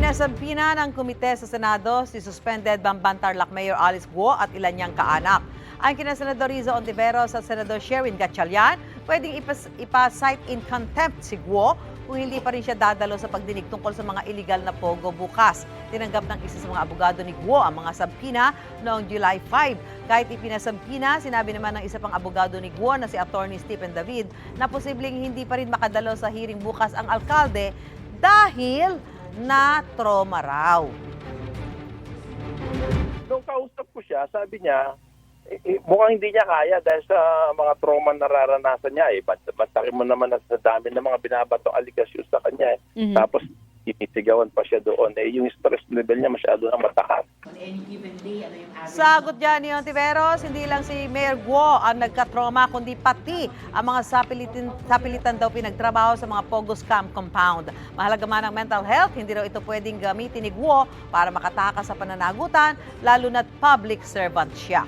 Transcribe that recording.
Pinasampina ng komite sa Senado si suspended Bamban Tarlac Mayor Alice Guo at ilan niyang kaanak. Ang kina Senador Rizzo Ontiveros at Senador Sherwin Gatchalian pwedeng ipa-cite in contempt si Guo kung hindi pa rin siya dadalo sa pagdinig tungkol sa mga illegal na pogo bukas. Tinanggap ng isa sa mga abogado ni Guo ang mga sampina noong July 5. Kahit ipinasampina, sinabi naman ng isa pang abogado ni Guo na si Attorney Stephen David na posibleng hindi pa rin makadalo sa hearing bukas ang alkalde dahil na trauma raw. Nung kausap ko siya, sabi niya, mukhang hindi niya kaya dahil sa mga trauma na nararanasan niya. Batakin mo naman at sa dami ng mga binabato aligasyon sa kanya. Tapos inisigawan pa siya doon. Yung stress level niya masyado na mataas. Sagot dyan ni Ontiveros, hindi lang si Mayor Guo ang nagka-trauma, kundi pati ang mga sapilitan daw pinagtrabaho sa mga Pogo Scam Compound. Mahalaga man ang mental health, hindi raw ito pwedeng gamitin ni Guo para makatakas sa pananagutan, lalo na't public servant siya.